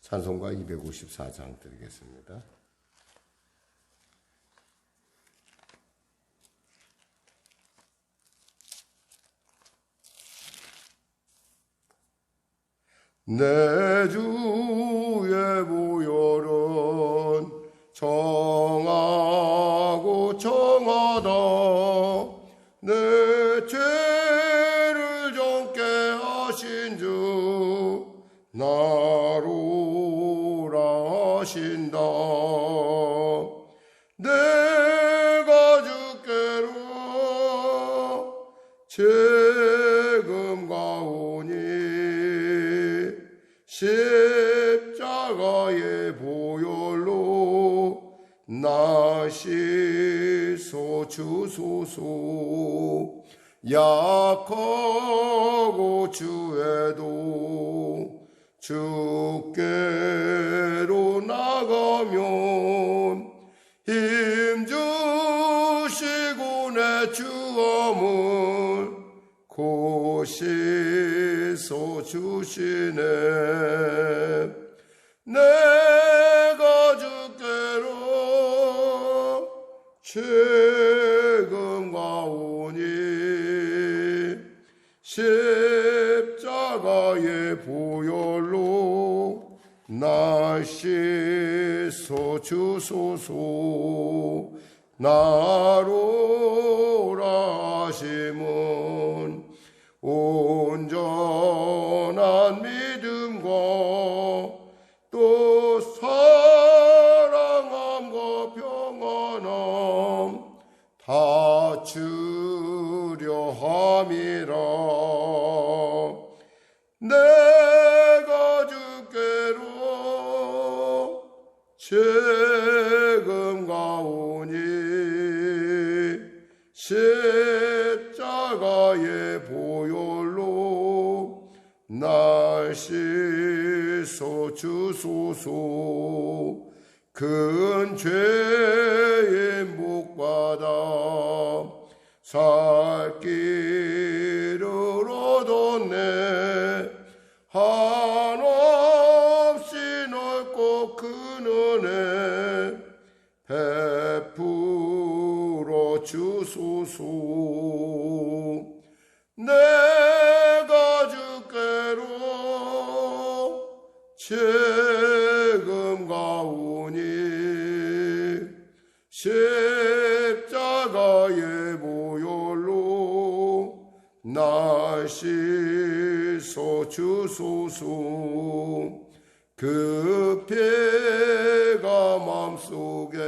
찬송가 254장 드리겠습니다. 내 주의 보혈은 정하고 정하다. 내 죄를 정케 하신 주 나로라 하신다. 내가 주께로 재금 가오니 십자가의 보혈로 나 씻어 주소서. 약하고 주에도 주께로 나가면 힘주시고 내 주함을 곧 씻어 주시네. 내가 주께로 재금 가오니 십자가의 보혈로 나 씻어 주소서. 나로라 하심은 온전한 믿음과 또 사랑함과 평안함 다 주려 함이라. 내가 주께로 재금 가오니 십자가의 보혈로 날 씻어 주소서. 큰 죄에 못 받아 살 길을 얻었네. 한없이 넓고 큰 은혜 베풀어 주소서. 내가 주께로 재금 가오니 십자가의 보혈로 날 씻어 주소서. 그 피가 맘속에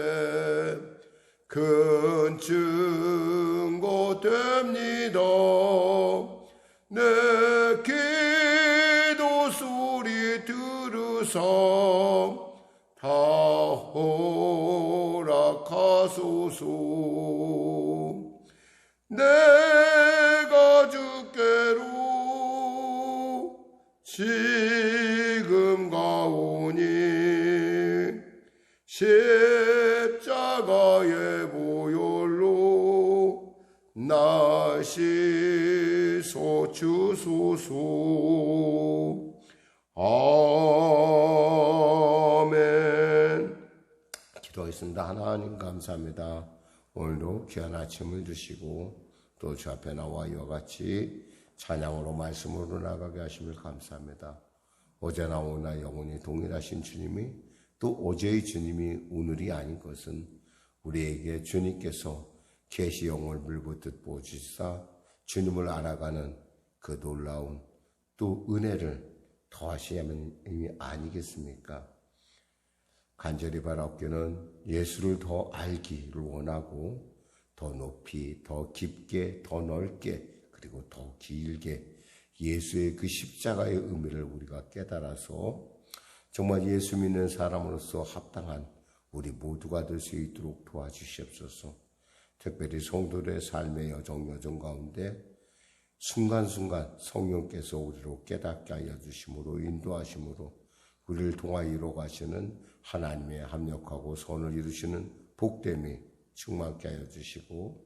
큰 증거 됩니다. 내 기도 소리 들으사 다 허락하소서. 내가 주께로 지금 가오니 십자가의 보혈로 나 씻어 주소서. 아멘. 기도하겠습니다. 하나님 감사합니다. 오늘도 귀한 아침을 주시고 또 주 앞에 나와 이와 같이 찬양으로 말씀으로 나가게 하심을 감사합니다. 어제나 오늘 영원히 동일하신 주님이 또 어제의 주님이 오늘이 아닌 것은 우리에게 주님께서 계시영을 물붓듯 보시사 주님을 알아가는 그 놀라운 또 은혜를 더하시면 의미 아니겠습니까? 간절히 바라옵기는 예수를 더 알기를 원하고 더 높이, 더 깊게, 더 넓게 그리고 더 길게 예수의 그 십자가의 의미를 우리가 깨달아서 정말 예수 믿는 사람으로서 합당한 우리 모두가 될 수 있도록 도와주시옵소서. 특별히 성도들의 삶의 여정 가운데 순간순간 성령께서 우리로 깨닫게 하여 주심으로 인도하심으로 우리를 통하여 이루어가시는 하나님의 합력하고 선을 이루시는 복됨이 충만케 하여 주시고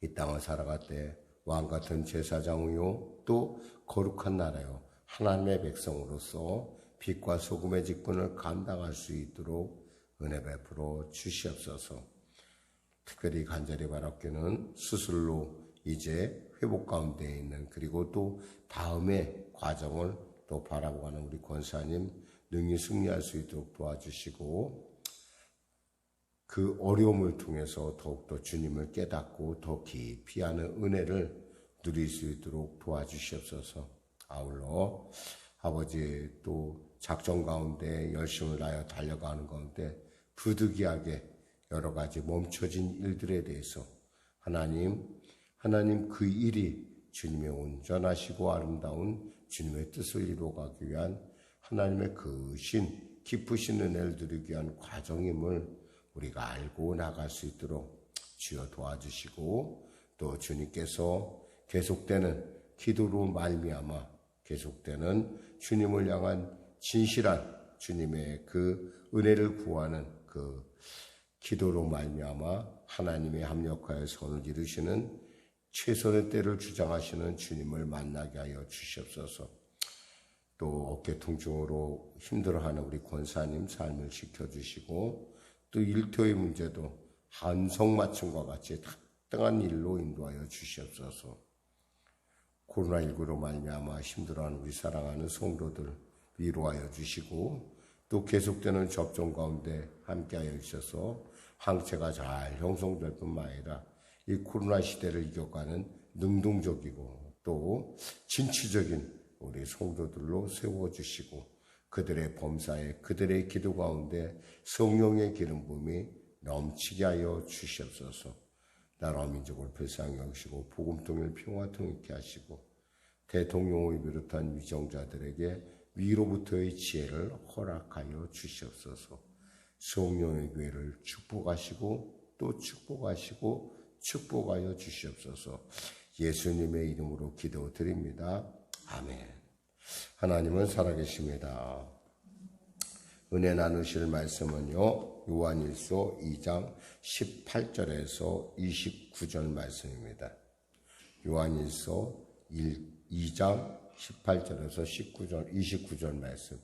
이 땅을 살아갈 때 왕같은 제사장이요 또 거룩한 나라요 하나님의 백성으로서 빛과 소금의 직분을 감당할 수 있도록 은혜 베풀어 주시옵소서. 특별히 간절히 바랍기는 수술로 이제 회복 가운데 있는, 그리고 또 다음의 과정을 또 바라보는 우리 권사님 능히 승리할 수 있도록 도와주시고, 그 어려움을 통해서 더욱더 주님을 깨닫고 더 깊이 아는 은혜를 누릴 수 있도록 도와주시옵소서. 아울러 아버지 또 작전 가운데 열심을 다하여 달려가는 가운데 부득이하게 여러 가지 멈춰진 일들에 대해서 하나님 그 일이 주님의 온전하시고 아름다운 주님의 뜻을 이루어가기 위한 하나님의 크신 깊으신 은혜를 누리기 위한 과정임을 우리가 알고 나갈 수 있도록 주여 도와주시고, 또 주님께서 계속되는 기도로 말미암아 계속되는 주님을 향한 진실한 주님의 그 은혜를 구하는 그 기도로 말미암아 하나님의 합력하여 선을 이루시는 최선의 때를 주장하시는 주님을 만나게 하여 주시옵소서. 또 어깨 통증으로 힘들어하는 우리 권사님 삶을 지켜주시고, 또 일터의 문제도 한성맞춤과 같이 당당한 일로 인도하여 주시옵소서. 코로나19로 말미암아 힘들어하는 우리 사랑하는 성도들 위로하여 주시고, 또 계속되는 접종 가운데 함께하여 주셔서 항체가 잘 형성될 뿐만 아니라 이 코로나 시대를 이겨가는 능동적이고 또 진취적인 우리 성도들로 세워주시고, 그들의 범사에 그들의 기도 가운데 성령의 기름 부음이 넘치게 하여 주시옵소서. 나라와 민족을 불쌍히 여기시고 복음 통일 평화 통일케 하시고, 대통령을 비롯한 위정자들에게 위로부터의 지혜를 허락하여 주시옵소서. 성령의 교회를 축복하시고 또 축복하여 주시옵소서. 예수님의 이름으로 기도드립니다. 아멘. 하나님은 살아계십니다. 은혜 나누실 말씀은요, 요한일서 2장 18절에서 29절 말씀입니다. 요한일서 2장 18절에서 29절 말씀.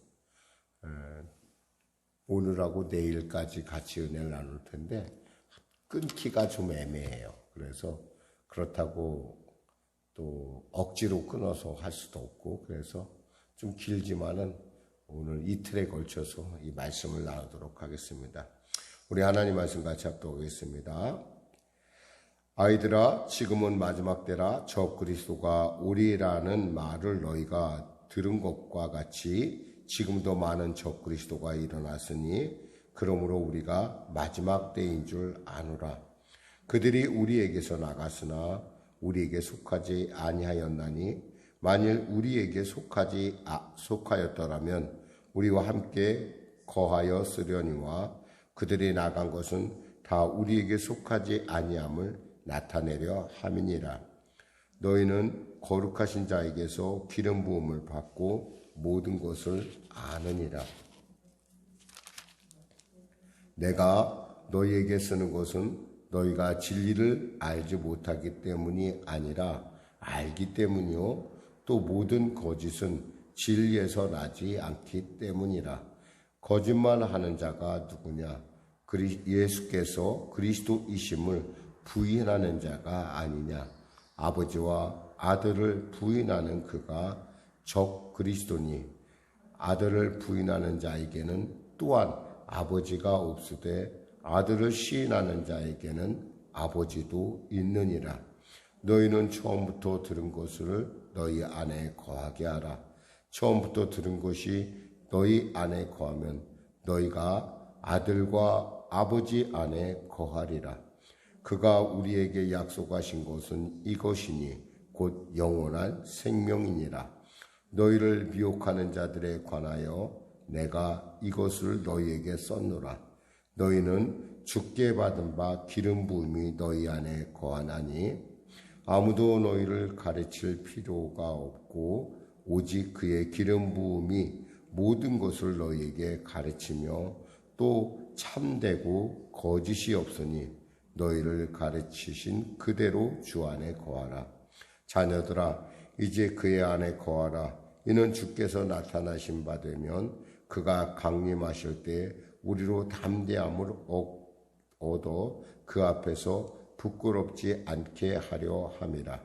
오늘하고 내일까지 같이 은혜를 나눌 텐데 끊기가 좀 애매해요. 그래서 그렇다고 또 억지로 끊어서 할 수도 없고, 그래서 좀 길지만은 오늘 이틀에 걸쳐서 이 말씀을 나누도록 하겠습니다. 우리 하나님 말씀 같이 합독하겠습니다. 아이들아, 지금은 마지막 때라. 저 그리스도가 오리라는 말을 너희가 들은 것과 같이 지금도 많은 저 그리스도가 일어났으니 그러므로 우리가 마지막 때인 줄 아노라. 그들이 우리에게서 나갔으나 우리에게 속하지 아니하였나니 만일 우리에게 속하였더라면 우리와 함께 거하였으려니와 그들이 나간 것은 다 우리에게 속하지 아니함을 나타내려 함이니라. 너희는 거룩하신 자에게서 기름 부음을 받고 모든 것을 아느니라. 내가 너희에게 쓰는 것은 너희가 진리를 알지 못하기 때문이 아니라 알기 때문이요, 또 모든 거짓은 진리에서 나지 않기 때문이라. 거짓말하는 자가 누구냐? 예수께서 그리스도이심을 부인하는 자가 아니냐? 아버지와 아들을 부인하는 그가 적 그리스도니, 아들을 부인하는 자에게는 또한 아버지가 없으되 아들을 시인하는 자에게는 아버지도 있느니라. 너희는 처음부터 들은 것을 너희 안에 거하게 하라. 처음부터 들은 것이 너희 안에 거하면 너희가 아들과 아버지 안에 거하리라. 그가 우리에게 약속하신 것은 이것이니 곧 영원한 생명이니라. 너희를 미혹하는 자들에 관하여 내가 이것을 너희에게 썼노라. 너희는 주께 받은 바 기름 부음이 너희 안에 거하나니 아무도 너희를 가르칠 필요가 없고 오직 그의 기름 부음이 모든 것을 너희에게 가르치며 또 참되고 거짓이 없으니 너희를 가르치신 그대로 주 안에 거하라. 자녀들아, 이제 그의 안에 거하라. 이는 주께서 나타나신 바 되면 그가 강림하실 때 우리로 담대함을 얻어 그 앞에서 부끄럽지 않게 하려 함이라.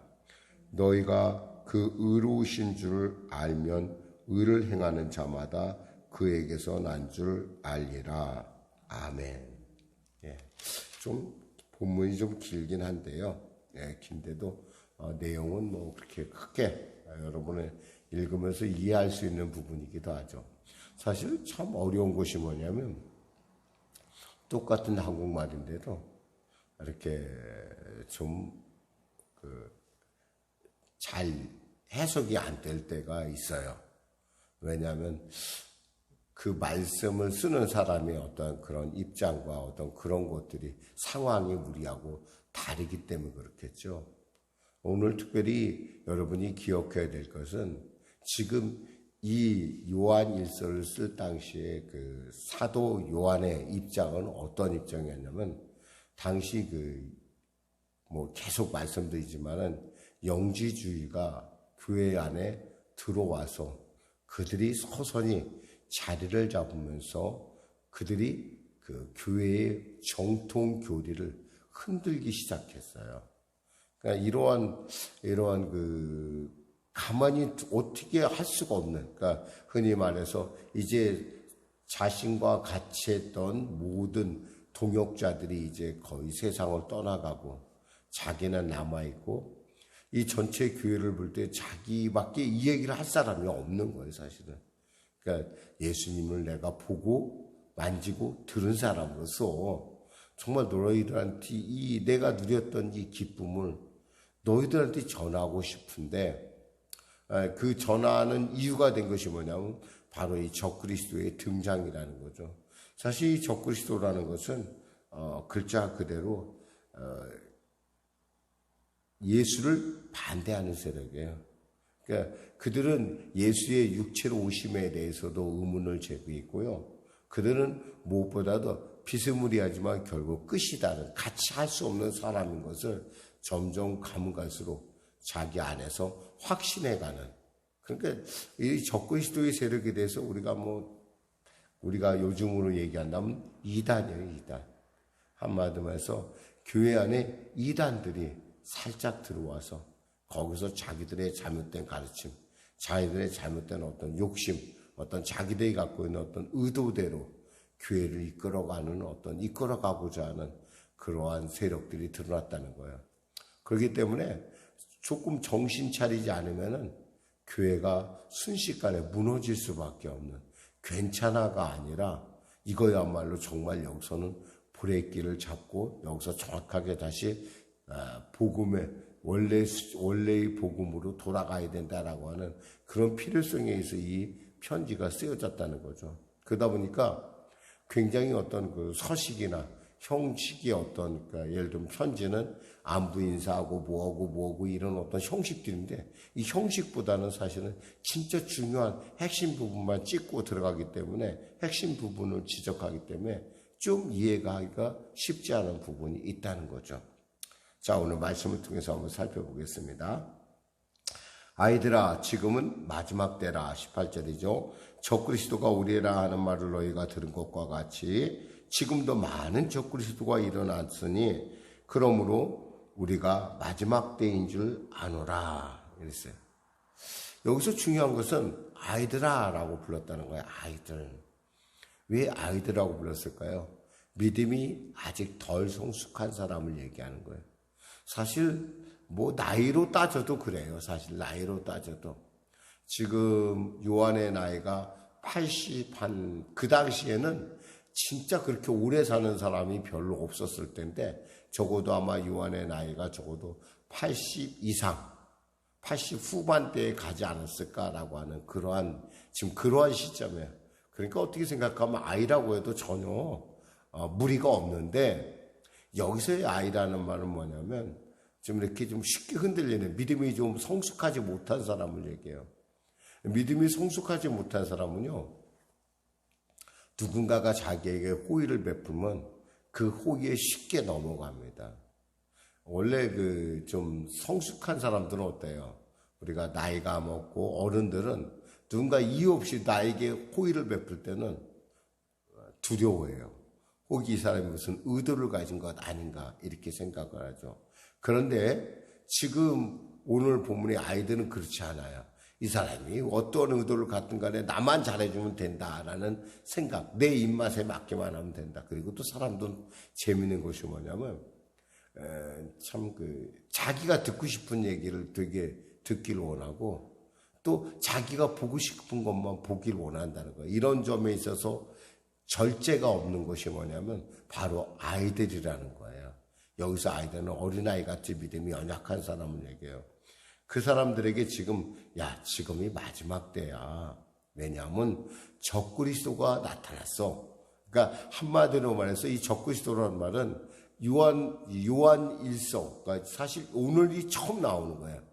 너희가 그 의로우신 줄 알면 의를 행하는 자마다 그에게서 난 줄 알리라. 아멘. 예, 좀 본문이 좀 길긴 한데요. 예, 긴데도 내용은 뭐 그렇게 크게 여러분을 읽으면서 이해할 수 있는 부분이기도 하죠. 사실 참 어려운 것이 뭐냐면 똑같은 한국말인데도 이렇게 좀 잘 해석이 안 될 때가 있어요. 왜냐하면 그 말씀을 쓰는 사람의 어떤 그런 입장과 어떤 그런 것들이 상황이 우리하고 다르기 때문에 그렇겠죠. 오늘 특별히 여러분이 기억해야 될 것은 지금 이 요한 일서를 쓸 당시에 그 사도 요한의 입장은 어떤 입장이었냐면 당시 뭐 계속 말씀드리지만은 영지주의가 교회 안에 들어와서 그들이 서서히 자리를 잡으면서 그들이 그 교회의 정통 교리를 흔들기 시작했어요. 그러니까 이러한 가만히 어떻게 할 수가 없는, 그러니까 흔히 말해서 이제 자신과 같이 했던 모든 동역자들이 이제 거의 세상을 떠나가고 자기는 남아있고 이 전체 교회를 볼 때 자기밖에 이 얘기를 할 사람이 없는 거예요, 사실은. 그러니까 예수님을 내가 보고 만지고 들은 사람으로서 정말 너희들한테 내가 누렸던 이 기쁨을 너희들한테 전하고 싶은데 그 전하는 이유가 된 것이 뭐냐면 바로 이 적그리스도의 등장이라는 거죠. 사실 이 적그리스도라는 것은 글자 그대로 예수를 반대하는 세력이에요. 그러니까 그들은 예수의 육체로 오심에 대해서도 의문을 제기고 있고요. 그들은 무엇보다도 비스무리하지만 결국 끝이다는 같이 할 수 없는 사람인 것을 점점 가면 갈수록 자기 안에서 확신해가는. 그러니까 이 적그리스도의 세력에 대해서 우리가 요즘으로 얘기한다면 이단이에요, 이단. 한마디로 해서 교회 안에 이단들이 살짝 들어와서 거기서 자기들의 잘못된 가르침, 자기들의 잘못된 어떤 욕심, 어떤 자기들이 갖고 있는 어떤 의도대로 교회를 이끌어가고자 하는 그러한 세력들이 드러났다는 거예요. 그렇기 때문에 조금 정신 차리지 않으면은 교회가 순식간에 무너질 수밖에 없는, 괜찮아가 아니라 이거야말로 정말 여기서는 브레이크를 잡고 여기서 정확하게 다시 복음의 원래의 복음으로 돌아가야 된다라고 하는 그런 필요성에 의해서 이 편지가 쓰여졌다는 거죠. 그러다 보니까 굉장히 어떤 그 서식이나 형식의 어떤, 그러니까 예를 들면 편지는 안부 인사하고 뭐하고 이런 어떤 형식들인데 이 형식보다는 사실은 진짜 중요한 핵심 부분만 찍고 들어가기 때문에 핵심 부분을 지적하기 때문에 좀 이해가 하기가 쉽지 않은 부분이 있다는 거죠. 자, 오늘 말씀을 통해서 한번 살펴보겠습니다. 아이들아, 지금은 마지막 때라. 18절이죠. 적그리스도가 오리라 하는 말을 너희가 들은 것과 같이 지금도 많은 적그리스도가 일어났으니 그러므로 우리가 마지막 때인 줄 아노라. 이랬어요. 여기서 중요한 것은 아이들아 라고 불렀다는 거예요. 아이들. 왜 아이들이라고 불렀을까요? 믿음이 아직 덜 성숙한 사람을 얘기하는 거예요. 사실 뭐 나이로 따져도 그래요. 사실 나이로 따져도 지금 요한의 나이가 그 당시에는 진짜 그렇게 오래 사는 사람이 별로 없었을 텐데 적어도 아마 요한의 나이가 적어도 80 이상 80 후반대에 가지 않았을까라고 하는 지금 그러한 시점이에요. 그러니까 어떻게 생각하면 아이라고 해도 전혀 무리가 없는데 여기서의 아이라는 말은 뭐냐면 좀 이렇게 좀 쉽게 흔들리는, 믿음이 좀 성숙하지 못한 사람을 얘기해요. 믿음이 성숙하지 못한 사람은요, 누군가가 자기에게 호의를 베풀면 그 호의에 쉽게 넘어갑니다. 원래 좀 성숙한 사람들은 어때요? 우리가 나이가 먹고 어른들은 누군가 이유 없이 나에게 호의를 베풀 때는 두려워해요. 혹이 이 사람이 무슨 의도를 가진 것 아닌가 이렇게 생각을 하죠. 그런데 지금 오늘 본문의 아이들은 그렇지 않아요. 이 사람이 어떤 의도를 갖든 간에 나만 잘해주면 된다라는 생각, 내 입맛에 맞게만 하면 된다. 그리고 또 사람도 재미있는 것이 뭐냐면 참 자기가 듣고 싶은 얘기를 되게 듣기를 원하고 또 자기가 보고 싶은 것만 보기를 원한다는 거예요. 이런 점에 있어서 절제가 없는 것이 뭐냐면 바로 아이들이라는 거예요. 여기서 아이들은 어린아이같이 믿음이 연약한 사람을 얘기해요. 그 사람들에게 지금이 마지막 때야. 왜냐하면 적그리스도가 나타났어. 그러니까 한마디로 말해서 이 적그리스도라는 말은 요한 일서, 그러니까 사실 오늘이 처음 나오는 거예요.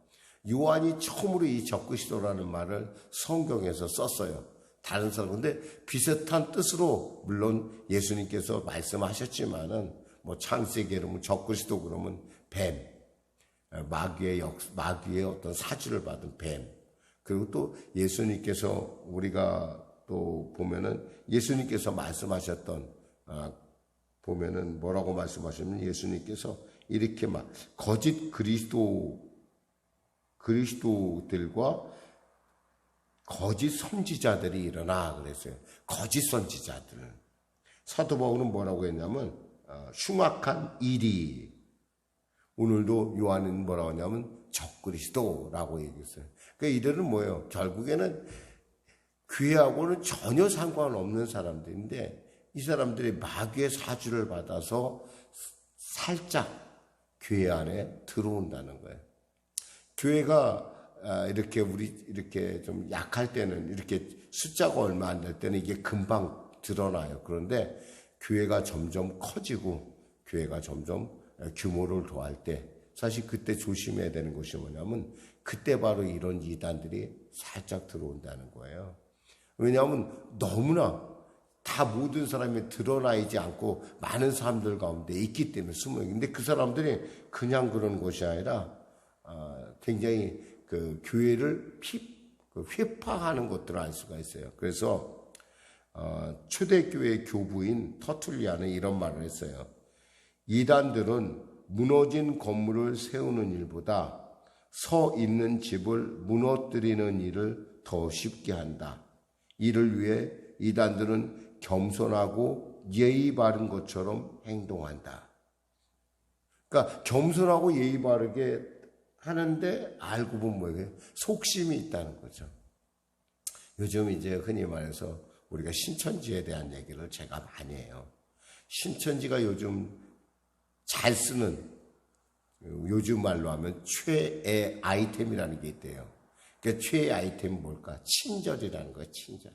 요한이 처음으로 이 적그리스도라는 말을 성경에서 썼어요. 다른 사람, 근데 비슷한 뜻으로 물론 예수님께서 말씀하셨지만은 뭐 창세기 그러면 적그리스도 그러면 뱀, 마귀의 어떤 사주를 받은 뱀. 그리고 또 예수님께서 우리가 또 보면은 예수님께서 말씀하셨던 보면은 뭐라고 말씀하셨냐면 예수님께서 이렇게 거짓 그리스도들과 거짓 선지자들이 일어나 그랬어요. 거짓 선지자들. 사도 바울은 뭐라고 했냐면 흉악한 일이, 오늘도 요한은 뭐라고 하냐면 적그리스도라고 얘기했어요. 그러니까 이들은 뭐예요? 결국에는 교회하고는 전혀 상관없는 사람들인데 이 사람들이 마귀의 사주를 받아서 살짝 교회 안에 들어온다는 거예요. 교회가 이렇게 좀 약할 때는 이렇게 숫자가 얼마 안 될 때는 이게 금방 드러나요. 그런데 교회가 점점 커지고 교회가 점점 규모를 더할 때 사실 그때 조심해야 되는 것이 뭐냐면 그때 바로 이런 이단들이 살짝 들어온다는 거예요. 왜냐하면 너무나 다 모든 사람이 드러나 있지 않고 많은 사람들 가운데 있기 때문에 숨어 있는데 그 사람들이 그냥 그런 것이 아니라 굉장히 그 교회를 회파하는 것들을 알 수가 있어요. 그래서 초대교회 교부인 터툴리아는 이런 말을 했어요. 이단들은 무너진 건물을 세우는 일보다 서 있는 집을 무너뜨리는 일을 더 쉽게 한다. 이를 위해 이단들은 겸손하고 예의 바른 것처럼 행동한다. 그러니까 겸손하고 예의 바르게 하는데 알고 보면 뭐예요? 속심이 있다는 거죠. 요즘 이제 흔히 말해서 우리가 신천지에 대한 얘기를 제가 많이 해요. 신천지가 요즘 잘 쓰는, 요즘 말로 하면 최애 아이템이라는 게 있대요. 그 최애 아이템이 뭘까? 친절이라는 거예요. 친절.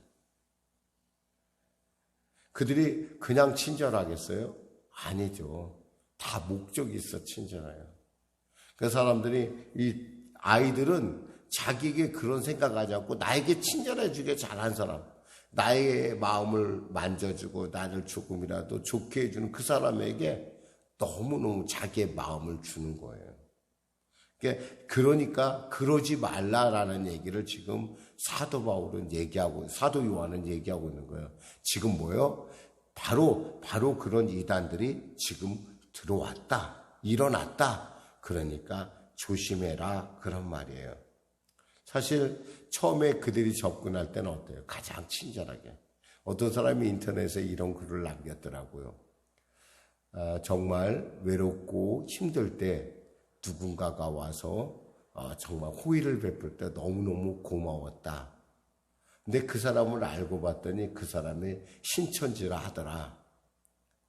그들이 그냥 친절하겠어요? 아니죠. 다 목적이 있어 친절해요. 그 사람들이, 이 아이들은 자기에게 그런 생각하지 않고 나에게 친절해주게 잘한 사람, 나의 마음을 만져주고 나를 조금이라도 좋게 해주는 그 사람에게 너무너무 자기의 마음을 주는 거예요. 그러니까 그러지 말라라는 얘기를 지금 사도 바울은 얘기하고, 사도 요한은 얘기하고 있는 거예요. 지금 뭐예요? 바로 그런 이단들이 지금 들어왔다, 일어났다. 그러니까 조심해라, 그런 말이에요. 사실 처음에 그들이 접근할 때는 어때요? 가장 친절하게. 어떤 사람이 인터넷에 이런 글을 남겼더라고요. 정말 외롭고 힘들 때 누군가가 와서 정말 호의를 베풀 때 너무너무 고마웠다. 근데 그 사람을 알고 봤더니 그 사람이 신천지라 하더라.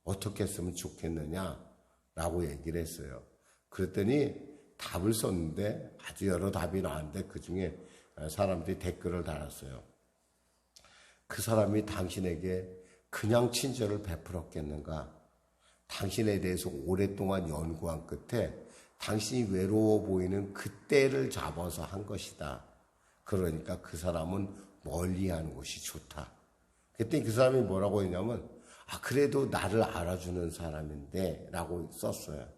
어떻게 했으면 좋겠느냐라고 얘기를 했어요. 그랬더니 답을 썼는데 아주 여러 답이 나왔는데 그중에 사람들이 댓글을 달았어요. 그 사람이 당신에게 그냥 친절을 베풀었겠는가? 당신에 대해서 오랫동안 연구한 끝에 당신이 외로워 보이는 그때를 잡아서 한 것이다. 그러니까 그 사람은 멀리하는 것이 좋다. 그랬더니 그 사람이 뭐라고 했냐면 그래도 나를 알아주는 사람인데 라고 썼어요.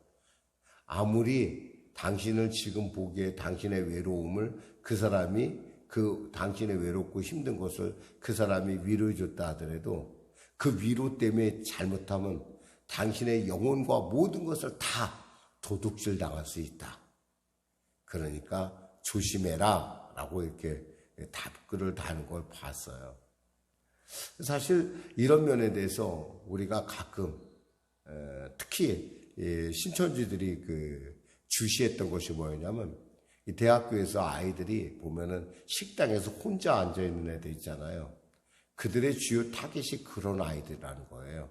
아무리 당신을 지금 보기에 당신의 외로움을 그 사람이 그 당신의 외롭고 힘든 것을 그 사람이 위로해 줬다 하더라도 그 위로 때문에 잘못하면 당신의 영혼과 모든 것을 다 도둑질 당할 수 있다. 그러니까 조심해라 라고 이렇게 답글을 다는 걸 봤어요. 사실 이런 면에 대해서 우리가 가끔 특히 신천지들이 주시했던 것이 뭐였냐면 이 대학교에서 아이들이 보면은 식당에서 혼자 앉아 있는 애들 있잖아요. 그들의 주요 타겟이 그런 아이들이라는 거예요.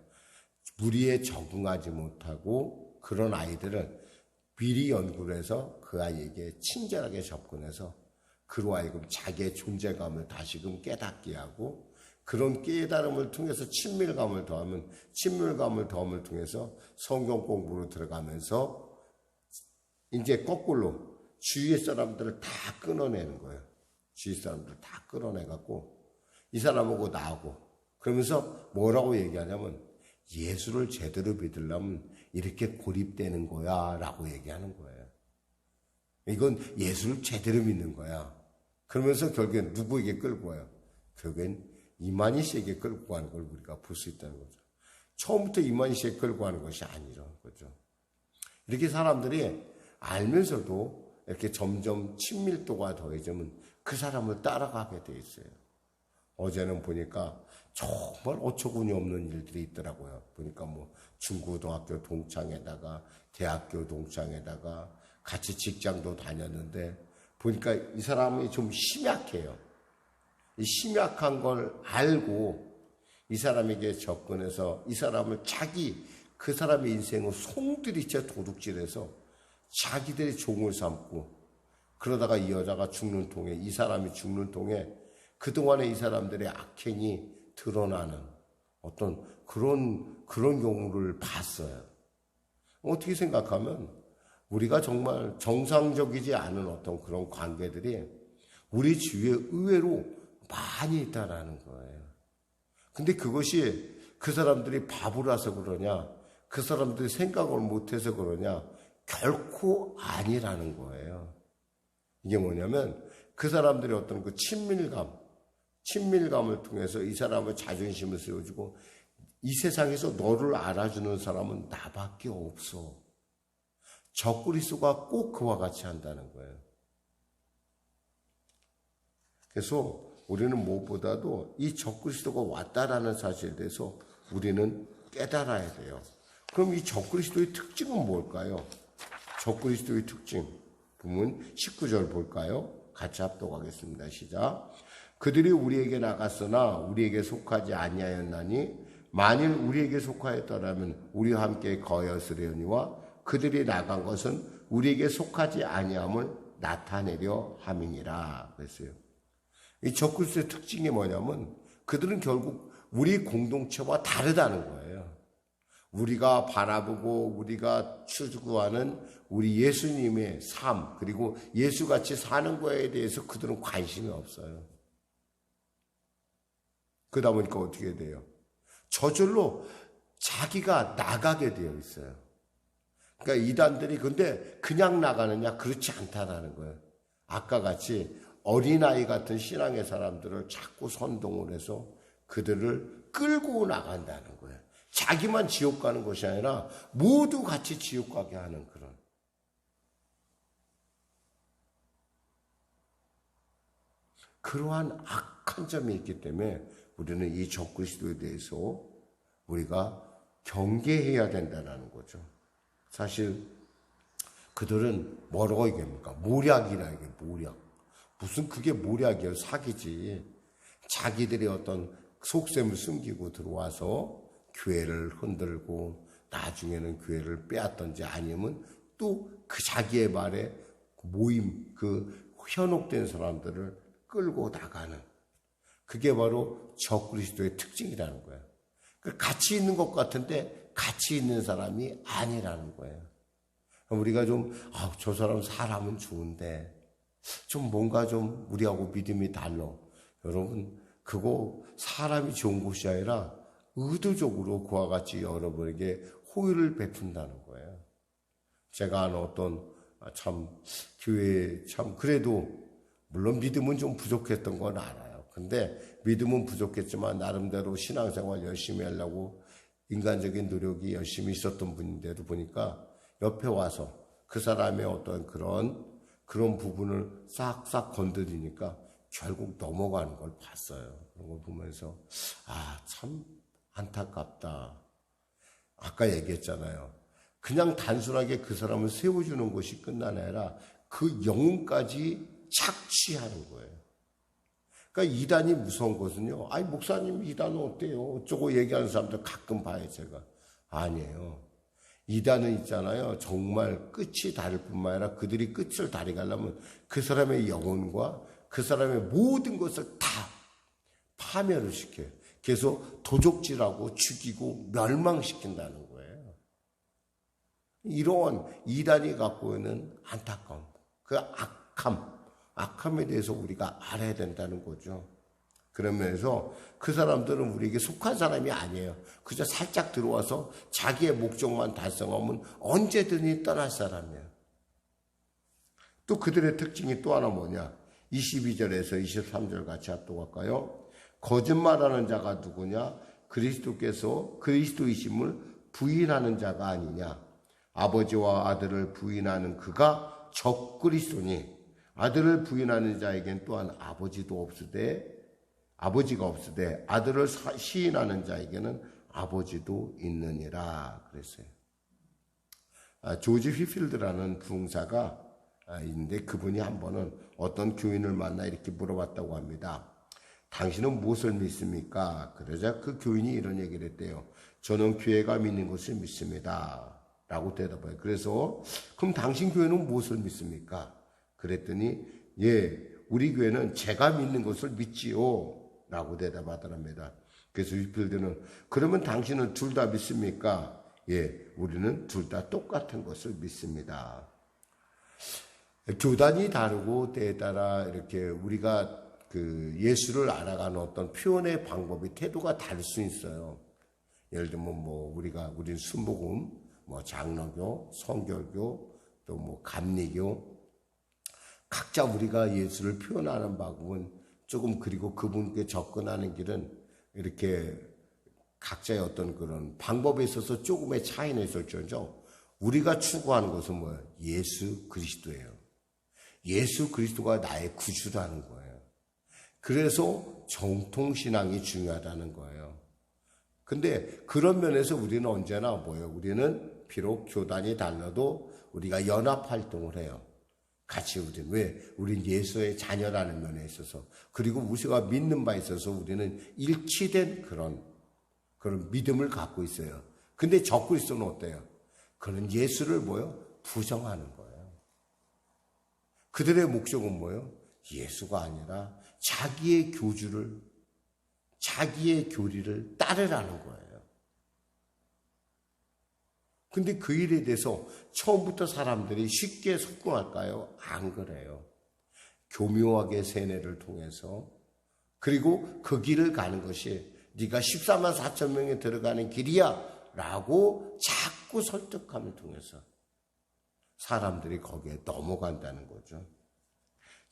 무리에 적응하지 못하고 그런 아이들을 미리 연구를 해서 그 아이에게 친절하게 접근해서 그로 하여금 자기의 존재감을 다시금 깨닫게 하고 그런 깨달음을 통해서 친밀감을 더하면 친밀감을 더함을 통해서 성경 공부로 들어가면서 이제 거꾸로 주위의 사람들을 다 끊어내는 거예요. 주위 사람들을 다 끊어내갖고 이 사람하고 나하고 그러면서 뭐라고 얘기하냐면 예수를 제대로 믿으려면 이렇게 고립되는 거야 라고 얘기하는 거예요. 이건 예수를 제대로 믿는 거야. 그러면서 결국엔 누구에게 끌고 와요? 결국엔 이만희 씨에게 끌고 가는 걸 우리가 볼 수 있다는 거죠. 처음부터 이만희 씨에게 끌고 가는 것이 아니라는 거죠. 이렇게 사람들이 알면서도 이렇게 점점 친밀도가 더해지면 그 사람을 따라가게 돼 있어요. 어제는 보니까 정말 어처구니 없는 일들이 있더라고요. 보니까 중고등학교 동창에다가 대학교 동창에다가 같이 직장도 다녔는데 보니까 이 사람이 좀 심약해요. 이 심약한 걸 알고 이 사람에게 접근해서 이 사람을 그 사람의 인생을 송두리째 도둑질해서 자기들의 종을 삼고 그러다가 이 여자가 죽는 통에 이 사람이 죽는 통에 그동안에 이 사람들의 악행이 드러나는 어떤 그런 경우를 봤어요. 어떻게 생각하면 우리가 정말 정상적이지 않은 어떤 그런 관계들이 우리 주위에 의외로 많이 있다라는 거예요. 근데 그것이 그 사람들이 바보라서 그러냐, 그 사람들이 생각을 못해서 그러냐, 결코 아니라는 거예요. 이게 뭐냐면 그 사람들의 어떤 그 친밀감을 통해서 이 사람의 자존심을 세워주고 이 세상에서 너를 알아주는 사람은 나밖에 없어. 적그리스도가 꼭 그와 같이 한다는 거예요. 그래서 우리는 무엇보다도 이 적그리스도가 왔다라는 사실에 대해서 우리는 깨달아야 돼요. 그럼 이 적그리스도의 특징은 뭘까요? 적그리스도의 특징. 보면 19절 볼까요? 같이 합독하겠습니다. 시작. 그들이 우리에게 나갔으나 우리에게 속하지 아니하였나니 만일 우리에게 속하였더라면 우리와 함께 거였으려니와 그들이 나간 것은 우리에게 속하지 아니함을 나타내려 함이니라 그랬어요. 이 적그리스도의 특징이 뭐냐면 그들은 결국 우리 공동체와 다르다는 거예요. 우리가 바라보고 우리가 추구하는 우리 예수님의 삶 그리고 예수같이 사는 거에 대해서 그들은 관심이 없어요. 그러다 보니까 어떻게 돼요? 저절로 자기가 나가게 되어 있어요. 그러니까 이단들이 근데 그냥 나가느냐? 그렇지 않다라는 거예요. 아까 같이 어린아이 같은 신앙의 사람들을 자꾸 선동을 해서 그들을 끌고 나간다는 거예요. 자기만 지옥 가는 것이 아니라 모두 같이 지옥 가게 하는 그러한 악한 점이 있기 때문에 우리는 이 적그리스도에 대해서 우리가 경계해야 된다는 거죠. 사실 그들은 뭐라고 얘기합니까? 모략이라 이게 모략. 무슨 그게 모략이에요? 사기지. 자기들이 어떤 속셈을 숨기고 들어와서 교회를 흔들고 나중에는 교회를 빼앗던지 아니면 또 그 자기의 말에 모임 현혹된 사람들을 끌고 나가는 그게 바로 적그리스도의 특징이라는 거예요. 같이 있는 것 같은데 같이 있는 사람이 아니라는 거예요. 우리가 저 사람 사람은 좋은데 좀 뭔가 좀 우리하고 믿음이 달라. 여러분 그거 사람이 좋은 곳이 아니라 의도적으로 그와 같이 여러분에게 호의를 베푼다는 거예요. 제가 아는 어떤 교회에 그래도 물론 믿음은 좀 부족했던 건 알아요. 근데 믿음은 부족했지만 나름대로 신앙생활 열심히 하려고 인간적인 노력이 열심히 있었던 분인데도 보니까 옆에 와서 그 사람의 어떤 그런 부분을 싹싹 건드리니까 결국 넘어가는 걸 봤어요. 그런 걸 보면서 참 안타깝다. 아까 얘기했잖아요. 그냥 단순하게 그 사람을 세워주는 것이 끝나는 아니라 그 영혼까지 착취하는 거예요. 그러니까 이단이 무서운 것은요. 아니 목사님 이단은 어때요? 어쩌고 얘기하는 사람들 가끔 봐요 제가. 아니에요. 이단은 있잖아요. 정말 끝이 다를 뿐만 아니라 그들이 끝을 다리가려면 그 사람의 영혼과 그 사람의 모든 것을 다 파멸을 시켜요. 계속 도적질하고 죽이고 멸망시킨다는 거예요. 이런 이단이 갖고 있는 안타까움, 그 악함에 대해서 우리가 알아야 된다는 거죠. 그러면서 그 사람들은 우리에게 속한 사람이 아니에요. 그저 살짝 들어와서 자기의 목적만 달성하면 언제든지 떠날 사람이에요. 또 그들의 특징이 또 하나 뭐냐? 22절에서 23절 같이 합독할까요? 거짓말하는 자가 누구냐? 그리스도께서 그리스도이심을 부인하는 자가 아니냐? 아버지와 아들을 부인하는 그가 적그리스도니 아들을 부인하는 자에겐 또한 아버지가 없으되 아들을 시인하는 자에게는 아버지도 있느니라 그랬어요. 조지 휘필드라는 부흥사가 있는데 그분이 한 번은 어떤 교인을 만나 이렇게 물어봤다고 합니다. 당신은 무엇을 믿습니까? 그러자 그 교인이 이런 얘기를 했대요. 저는 교회가 믿는 것을 믿습니다. 라고 대답해요. 그래서 그럼 당신 교회는 무엇을 믿습니까? 그랬더니 우리 교회는 제가 믿는 것을 믿지요. 라고 대답하더랍니다. 그래서 휘필드는 그러면 당신은 둘 다 믿습니까? 우리는 둘 다 똑같은 것을 믿습니다. 교단이 다르고 때에 따라 이렇게 우리가 그 예수를 알아가는 어떤 표현의 방법이 태도가 다를 수 있어요. 예를 들면 우리는 순복음, 장로교, 성결교, 또 감리교 각자 우리가 예수를 표현하는 방법은 조금 그리고 그분께 접근하는 길은 이렇게 각자의 어떤 그런 방법에 있어서 조금의 차이는 있을지언정 우리가 추구하는 것은 뭐예요? 예수 그리스도예요. 예수 그리스도가 나의 구주라는 거예요. 그래서 정통신앙이 중요하다는 거예요. 근데 그런 면에서 우리는 언제나 우리는 비록 교단이 달라도 우리가 연합활동을 해요. 같이 우린 예수의 자녀라는 면에 있어서 그리고 우리가 믿는 바에 있어서 우리는 일치된 그런 믿음을 갖고 있어요. 근데 적그리스도는 어때요? 그는 예수를 부정하는 거예요. 그들의 목적은 뭐예요? 예수가 아니라 자기의 교리를 따르라는 거예요. 근데 그 일에 대해서 처음부터 사람들이 쉽게 속공할까요? 안 그래요. 교묘하게 세뇌를 통해서 그리고 그 길을 가는 것이 네가 14만 4천 명이 들어가는 길이야 라고 자꾸 설득함을 통해서 사람들이 거기에 넘어간다는 거죠.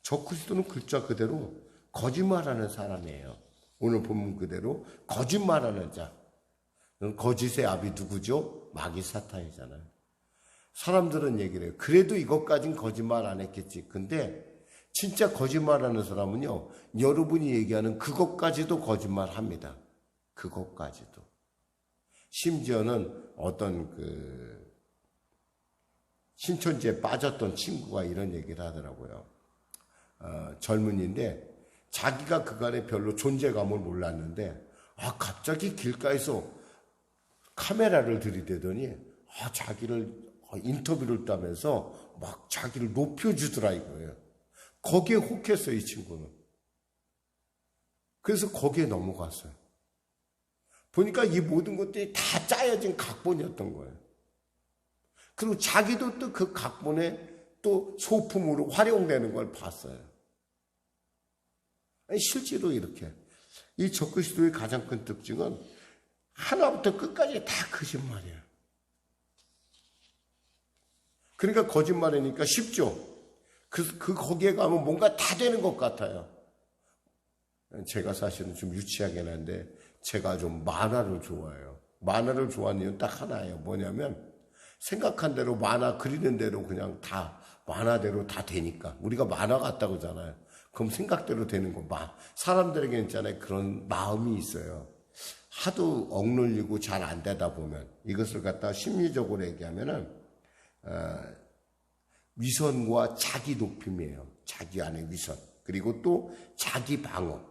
적그리스도는 글자 그대로 거짓말하는 사람이에요. 오늘 본문 그대로 거짓말하는 자. 거짓의 아비 누구죠? 마귀 사탄이잖아요. 사람들은 얘기를 해요. 그래도 이것까진 거짓말 안 했겠지. 근데 진짜 거짓말하는 사람은요. 여러분이 얘기하는 그것까지도 거짓말합니다. 그것까지도. 심지어는 어떤 신천지에 빠졌던 친구가 이런 얘기를 하더라고요. 젊은이인데 자기가 그간에 별로 존재감을 몰랐는데 갑자기 길가에서 카메라를 들이대더니 자기를 인터뷰를 따면서 막 자기를 높여주더라 이거예요. 거기에 혹했어요 이 친구는. 그래서 거기에 넘어갔어요. 보니까 이 모든 것들이 다 짜여진 각본이었던 거예요. 그리고 자기도 또 그 각본에 또 소품으로 활용되는 걸 봤어요. 실제로 이렇게 이 적그리스도의 가장 큰 특징은 하나부터 끝까지 다 거짓말이에요. 그러니까 거짓말이니까 쉽죠. 거기에 가면 뭔가 다 되는 것 같아요. 제가 사실은 좀 유치하긴 한데 제가 좀 만화를 좋아해요. 만화를 좋아하는 이유는 딱 하나예요. 뭐냐면 생각한 대로 만화 그리는 대로 그냥 다 만화대로 다 되니까. 우리가 만화 같다고 하잖아요. 그럼 생각대로 되는 거. 사람들에게 있잖아요. 그런 마음이 있어요. 하도 억눌리고 잘 안 되다 보면 이것을 갖다 심리적으로 얘기하면은 위선과 자기 높임이에요. 자기 안의 위선. 그리고 또 자기 방어.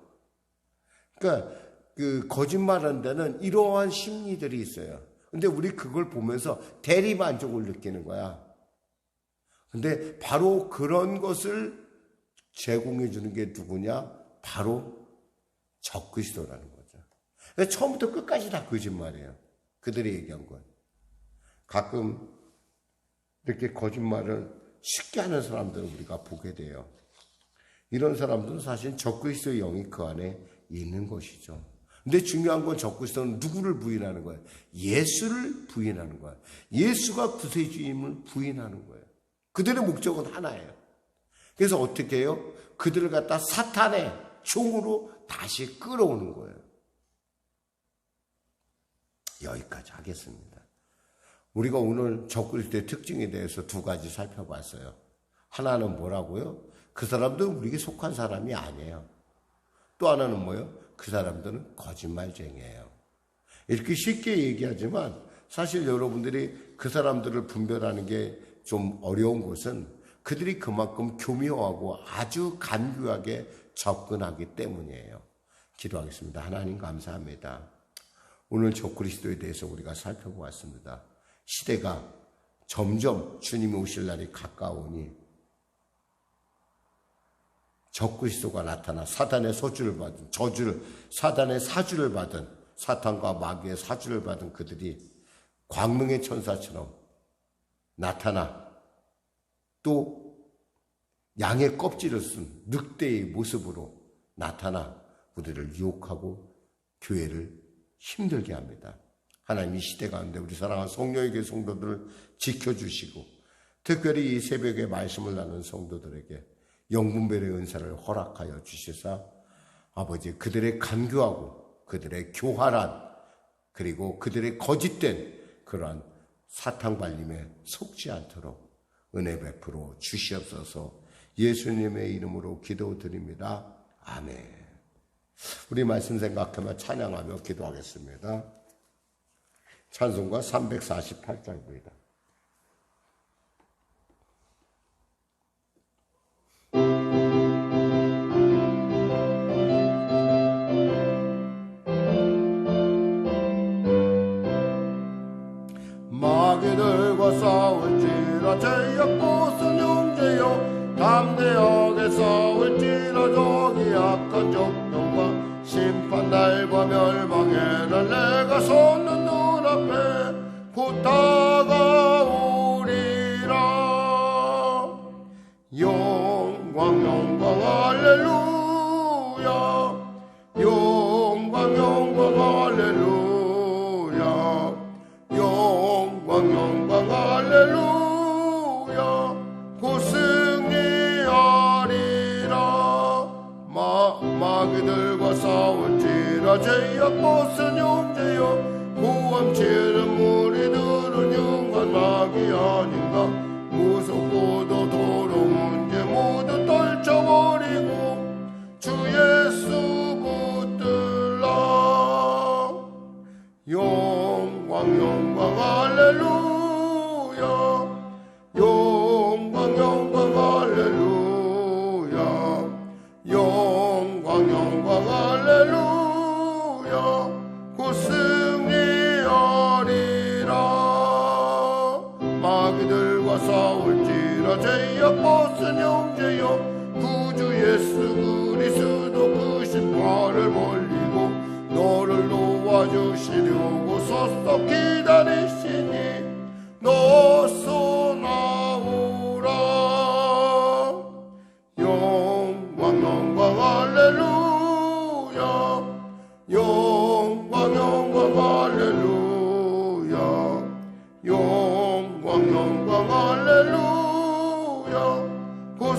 그러니까 그 거짓말하는 데는 이러한 심리들이 있어요. 근데 우리 그걸 보면서 대리만족을 느끼는 거야. 근데 바로 그런 것을 제공해 주는 게 누구냐? 바로 적그리스도라는 거죠. 그러니까 처음부터 끝까지 다 거짓말이에요. 그들이 얘기한 건. 가끔 이렇게 거짓말을 쉽게 하는 사람들을 우리가 보게 돼요. 이런 사람들은 사실 적그리스도의 영이 그 안에 있는 것이죠. 근데 중요한 건 적그리스도는 누구를 부인하는 거예요? 예수를 부인하는 거예요. 예수가 구세주임을 부인하는 거예요. 그들의 목적은 하나예요. 그래서 어떻게 해요? 그들을 갖다 사탄의 종으로 다시 끌어오는 거예요. 여기까지 하겠습니다. 우리가 오늘 적그리스도의 특징에 대해서 두 가지 살펴봤어요. 하나는 뭐라고요? 그 사람들은 우리에게 속한 사람이 아니에요. 또 하나는 뭐예요? 그 사람들은 거짓말쟁이에요. 이렇게 쉽게 얘기하지만 사실 여러분들이 그 사람들을 분별하는 게 좀 어려운 것은 그들이 그만큼 교묘하고 아주 간교하게 접근하기 때문이에요. 기도하겠습니다. 하나님 감사합니다. 오늘 적그리스도에 대해서 우리가 살펴보았습니다. 시대가 점점 주님이 오실 날이 가까우니 적그리스도가 나타나 사단의 소주를 받은 사단의 사주를 받은 사탄과 마귀의 사주를 받은 그들이 광명의 천사처럼 나타나 또 양의 껍질을 쓴 늑대의 모습으로 나타나 우리를 유혹하고 교회를 힘들게 합니다. 하나님 이 시대 가운데 우리 사랑하는 성령에게 성도들을 지켜주시고 특별히 이 새벽에 말씀을 나눈 성도들에게 영분별의 은사를 허락하여 주시사 아버지 그들의 간교하고 그들의 교활한 그리고 그들의 거짓된 그러한 사탄 발림에 속지 않도록 은혜 베풀어 주시옵소서. 예수님의 이름으로 기도드립니다. 아멘. 우리 말씀 생각하며 찬양하며 기도하겠습니다. 찬송가 348장입니다. 마귀들과 싸울지라 제약봇은 형제여 담대하게 싸울지라 저기 악한 적병과 심판날과 멸망에는 내가 섰는 눈앞에 곧 다가오리라. 영광 영광 할렐루야 영광 영광 할렐루야 영광 할렐루야 곧 승리하리라. 마귀들과 싸울지라 제약봇은 형제여 고함치는 무리들은 영한 마귀 아닌가. 무섭고도 더러운 죄 모두 떨쳐버리고 주 예수 붙들라. 영광 영광 할렐루야 영광 영광 할렐루야 영광 영광 할렐루야 곧 승리하리라. 마귀들과 싸울지라 제약벗은 형제여 구주 예수 그리스도 그 심판을 벌리고 너를 놓아주시려고 서서 기다리시니 너서 나오라. 영광 영광 할렐루야 영광 영광 할렐루야 영광 영광 할렐루야 곧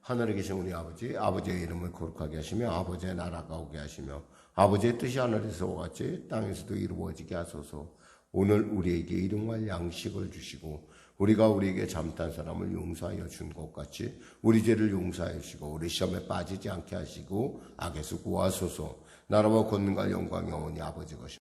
하늘에 계신 우리 아버지, 아버지의 이름을 거룩하게 하시며 아버지의 나라가 오게 하시며 아버지의 뜻이 하늘에서와 같이 땅에서도 이루어지게 하소서. 오늘 우리에게 일용할 양식을 주시고 우리가 우리에게 잘못한 사람을 용서하여 준 것 같이 우리 죄를 용서하여 주시고 우리 시험에 빠지지 않게 하시고 악에서 구하소서. 나라와 권능과 영광이 영원히 아버지 것입니다.